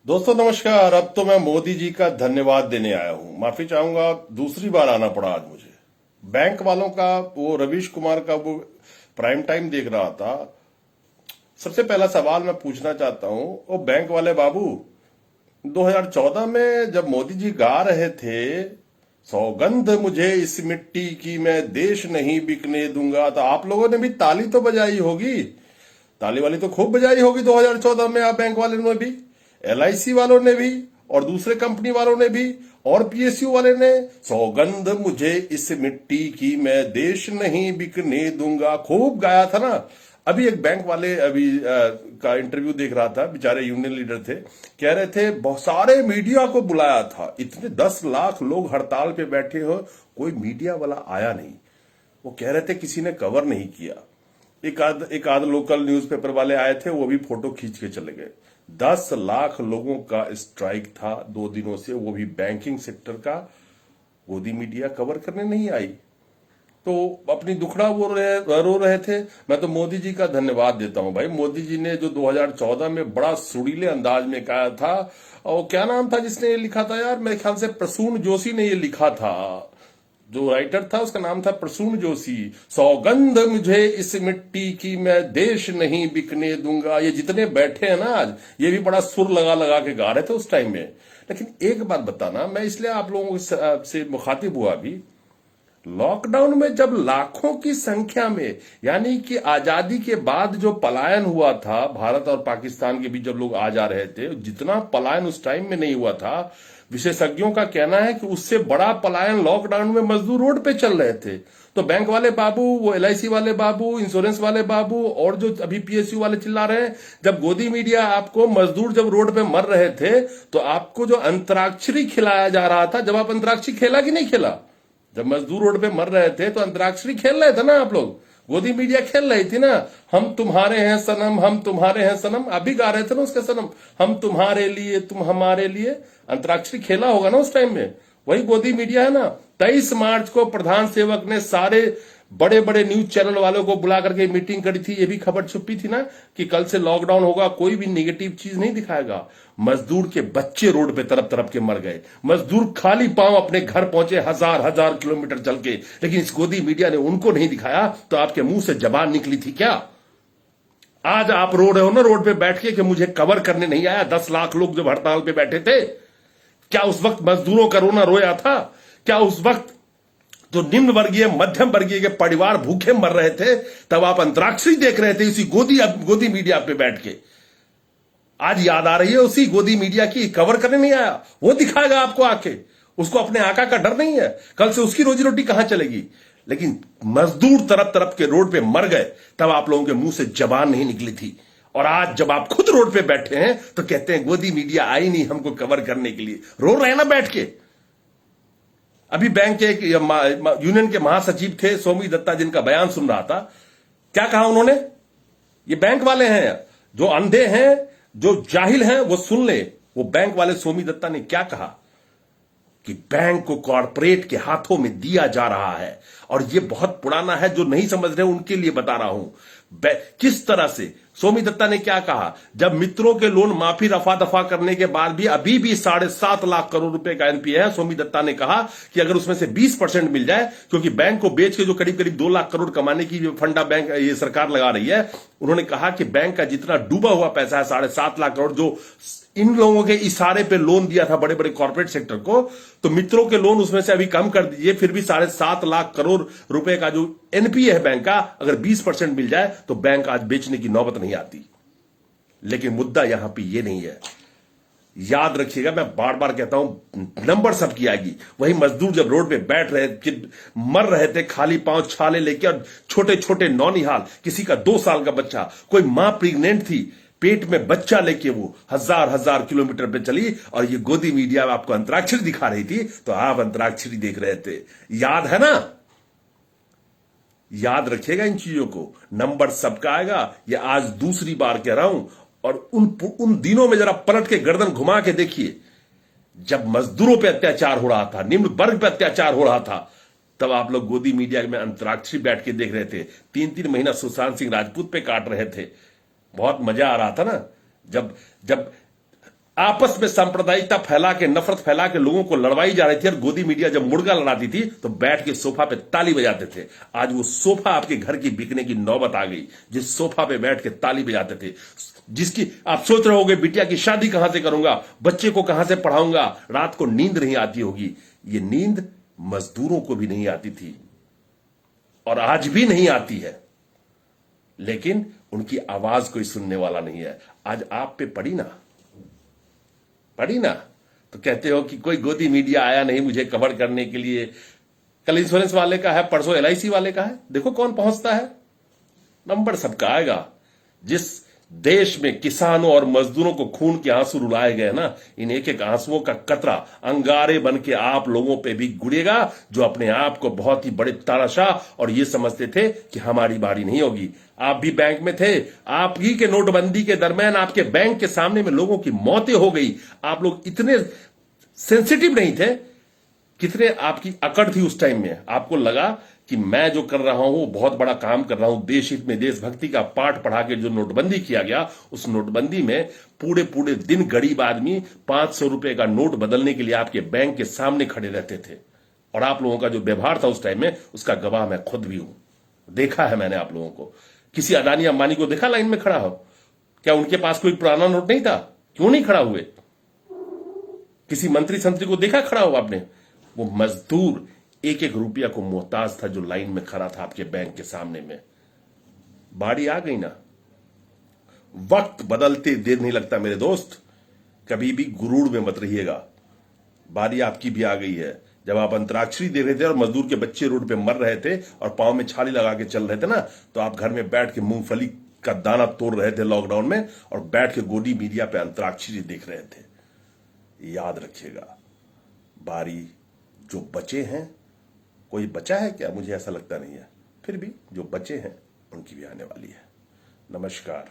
दोस्तों नमस्कार। अब तो मैं मोदी जी का धन्यवाद देने आया हूं। माफी चाहूंगा, दूसरी बार आना पड़ा आज मुझे। बैंक वालों का वो रवीश कुमार का वो प्राइम टाइम देख रहा था। सबसे पहला सवाल मैं पूछना चाहता हूं, वो बैंक वाले बाबू, 2014 में जब मोदी जी गा रहे थे सौगंध मुझे इस मिट्टी की मैं देश नहीं बिकने दूंगा, तो आप लोगों ने भी ताली तो बजाई होगी। ताली वाली तो खूब बजाई होगी 2014 में। आप बैंक वाले ने भी, एलआईसी वालों ने भी, और दूसरे कंपनी वालों ने भी, और पीएसयू वाले ने, सौगंध मुझे इस मिट्टी की मैं देश नहीं बिकने दूंगा, खूब गाया था ना। अभी एक बैंक वाले का इंटरव्यू देख रहा था, बेचारे यूनियन लीडर थे, कह रहे थे बहुत सारे मीडिया को बुलाया था, इतने 10 लाख लोग हड़ताल पे बैठे हो, कोई मीडिया वाला आया नहीं। वो कह रहे थे किसी ने कवर नहीं किया। एक आध लोकल न्यूज़पेपर वाले आए थे, वो भी फोटो खींच के चले गए। 10 लाख लोगों का स्ट्राइक था 2 दिनों से, वो भी बैंकिंग सेक्टर का। गोदी मीडिया कवर करने नहीं आई, तो अपनी दुखड़ा वो रो रहे थे। मैं तो मोदी जी का धन्यवाद देता हूं भाई। मोदी जी ने जो 2014 में बड़ा सुरीले अंदाज में कहा था, और क्या नाम था जिसने ये लिखा था यार, मेरे ख्याल से प्रसून जोशी ने ये लिखा था। जो राइटर था उसका नाम था प्रसून जोशी। सौगंध मुझे इस मिट्टी की मैं देश नहीं बिकने दूंगा। ये जितने बैठे हैं ना आज, ये भी बड़ा सुर लगा लगा के गा रहे थे उस टाइम में। लेकिन एक बात बताना, मैं इसलिए आप लोगों से मुखातिब हुआ अभी, लॉकडाउन में जब लाखों की संख्या में, यानी कि आजादी के बाद जो पलायन हुआ था भारत और पाकिस्तान के बीच, जब लोग आ जा रहे थे, जितना पलायन उस टाइम में नहीं हुआ था। विशेषज्ञों का कहना है कि उससे बड़ा पलायन लॉकडाउन में मजदूर रोड पे चल रहे थे। तो बैंक वाले बाबू, वो एलआईसी वाले बाबू, इंश्योरेंस वाले बाबू, और जो अभी पीएसयू वाले चिल्ला रहे हैं, जब गोदी मीडिया आपको, मजदूर जब रोड पे मर रहे थे, तो आपको जो अंतराक्षरी खिलाया जा रहा था, जब आप अंतराक्षरी खेला कि नहीं खेला? जब मजदूर रोड पे मर रहे थे तो अंतराक्षरी खेल रहे थे ना आप लोग। गोदी मीडिया खेल रही थी ना, हम तुम्हारे हैं सनम, हम तुम्हारे हैं सनम। आप भी गा रहे थे ना उसके सनम, हम तुम्हारे लिए तुम हमारे लिए। अंतराक्षरी खेला होगा ना उस टाइम में, वही गोदी मीडिया है ना। 23 मार्च को प्रधान सेवक ने सारे बड़े बड़े न्यूज चैनल वालों को बुला करके मीटिंग करी थी। ये भी खबर छुपी थी ना कि कल से लॉकडाउन होगा, कोई भी नेगेटिव चीज नहीं दिखाएगा। मजदूर के बच्चे रोड पे तरफ तरफ के मर गए, मजदूर खाली पांव अपने घर पहुंचे, हजार हजार किलोमीटर चल के। लेकिन इस गोदी मीडिया ने उनको नहीं दिखाया, तो आपके मुंह से जबान निकली थी क्या? आज आप रो रहे हो ना रोड पे बैठ के कि मुझे कवर करने नहीं आया। 10 लाख लोग जब हड़ताल पे बैठे थे, क्या उस वक्त मजदूरों का रोना रोया था? क्या उस वक्त जो निम्न वर्गीय मध्यम वर्गीय के परिवार भूखे मर रहे थे, तब आप अंतराक्षरी देख रहे थे इसी गोदी मीडिया पे बैठ के? आज याद आ रही है उसी गोदी मीडिया की? कवर करने नहीं आया, वो दिखाएगा आपको आके। उसको अपने आका का डर नहीं है, कल से उसकी रोजी रोटी कहां चलेगी? लेकिन मजदूर तरफ तरफ के रोड पे मर गए, तब आप लोगों के मुंह से जबान नहीं निकली थी। और आज जब आप खुद रोड पे बैठे हैं तो कहते हैं गोदी मीडिया आई नहीं हमको कवर करने के लिए। रो रहे हैं ना बैठ के। अभी बैंक के यूनियन के महासचिव थे सोमी दत्ता, जिनका बयान सुन रहा था। क्या कहा उन्होंने? ये बैंक वाले हैं, जो अंधे हैं, जो जाहिल हैं, वो सुन ले। वो बैंक वाले सोमी दत्ता ने क्या कहा कि बैंक को कॉर्पोरेट के हाथों में दिया जा रहा है। और ये बहुत पुराना है, जो नहीं समझ रहे उनके लिए बता रहा हूं किस तरह से। सोमी दत्ता ने क्या कहा? जब मित्रों के लोन माफी रफा दफा करने के बाद भी अभी भी 7.5 लाख करोड़ रुपए का एनपीए है, सोमी दत्ता ने कहा कि अगर उसमें से 20% मिल जाए, क्योंकि बैंक को बेच के जो करीब करीब 2 लाख करोड़ कमाने की फंडा बैंक ये सरकार लगा रही है, उन्होंने कहा कि बैंक का जितना डूबा हुआ पैसा है 7.5 लाख करोड़, जो इन लोगों के इशारे पे लोन दिया था बड़े बड़े कॉर्पोरेट सेक्टर को, तो मित्रों के लोन उसमें से अभी कम कर दीजिए, फिर भी 7.5 लाख करोड़ रुपए का जो एनपीए है बैंक का, अगर 20% मिल जाए तो बैंक आज बेचने की नौबत नहीं आती। लेकिन मुद्दा यहां पे ये नहीं है। याद रखिएगा, मैं बार बार कहता हूं, नंबर सबकी आएगी। वही मजदूर जब रोड पे बैठ रहे, मर रहे थे खाली पांव छाले लेके, और छोटे छोटे नौनिहाल, किसी का 2 साल का बच्चा, कोई मां प्रेग्नेंट थी, पेट में बच्चा लेके वो हजार हजार किलोमीटर पे चली, और ये गोदी मीडिया आपको अंतराक्षरी दिखा रही थी, तो आप अंतराक्षरी देख रहे थे। याद है ना? याद रखिएगा इन चीजों को, नंबर सबका आएगा। ये आज दूसरी बार कह रहा हूं। और उन दिनों में जरा पलट के गर्दन घुमा के देखिए, जब मजदूरों पे अत्याचार हो रहा था, निम्न वर्ग पे अत्याचार हो रहा था, तब आप लोग गोदी मीडिया में अंतराक्षरी बैठ के देख रहे थे। 3-3 महीना सुशांत सिंह राजपूत पे काट रहे थे, बहुत मजा आ रहा था ना। जब जब आपस में सांप्रदायिकता फैला के, नफरत फैला के लोगों को लड़वाई जा रही थी। और गोदी मीडिया जब मुर्गा लड़ाती थी तो बैठ के सोफा पे ताली बजाते थे। आज वो सोफा आपके घर की बिकने की नौबत आ गई, जिस सोफा पे बैठ के ताली बजाते थे, जिसकी आप सोच रहे होगे बिटिया की शादी कहां से करूंगा, बच्चे को कहां से पढ़ाऊंगा, रात को नींद नहीं आती होगी। ये नींद मजदूरों को भी नहीं आती थी और आज भी नहीं आती है, लेकिन उनकी आवाज कोई सुनने वाला नहीं है। आज आप पे पड़ी ना, तो कहते हो कि कोई गोदी मीडिया आया नहीं मुझे कवर करने के लिए। कल इंश्योरेंस वाले का है, परसों LIC वाले का है, देखो कौन पहुंचता है। नंबर सबका आएगा। जिस देश में किसानों और मजदूरों को खून के आंसू रुलाए गए ना, इन एक एक आंसुओं का कतरा अंगारे बन के आप लोगों पे भी गुड़ेगा, जो अपने आप को बहुत ही बड़े तानाशाह और ये समझते थे कि हमारी बारी नहीं होगी। आप भी बैंक में थे, आप ही के नोटबंदी के दरमियान आपके बैंक के सामने में लोगों की मौतें हो गई। आप लोग इतने सेंसिटिव नहीं थे, कितने आपकी अकड़ थी उस टाइम में। आपको लगा कि मैं जो कर रहा हूं वो बहुत बड़ा काम कर रहा हूं, देश हित में देशभक्ति का पाठ पढ़ा के जो नोटबंदी किया गया, उस नोटबंदी में पूरे पूरे दिन गरीब आदमी 500 रुपए का नोट बदलने के लिए आपके बैंक के सामने खड़े रहते थे। और आप लोगों का जो व्यवहार था उस टाइम में, उसका गवाह मैं खुद भी हूं। देखा है मैंने आप लोगों को। किसी अदानी अंबानी को देखा लाइन में खड़ा हो? क्या उनके पास कोई पुराना नोट नहीं था? क्यों नहीं खड़ा हुए? किसी मंत्री संतरी को देखा खड़ा हो आपने? वो मजदूर एक एक रुपया को मोहताज था, जो लाइन में खड़ा था आपके बैंक के सामने में। बारी आ गई ना। वक्त बदलते देर नहीं लगता मेरे दोस्त, कभी भी गुरूर में मत रहिएगा। बारी आपकी भी आ गई है। जब आप अंतराक्षरी दे रहे थे और मजदूर के बच्चे रोड पे मर रहे थे और पांव में छाली लगा के चल रहे थे ना, तो आप घर में बैठ के मूंगफली का दाना तोड़ रहे थे लॉकडाउन में, और बैठ के गोदी मीडिया पे अंतराक्षरी देख रहे थे। याद रखिएगा, बारी जो बचे हैं, कोई बचा है क्या? मुझे ऐसा लगता नहीं है। फिर भी जो बचे हैं उनकी भी आने वाली है। नमस्कार।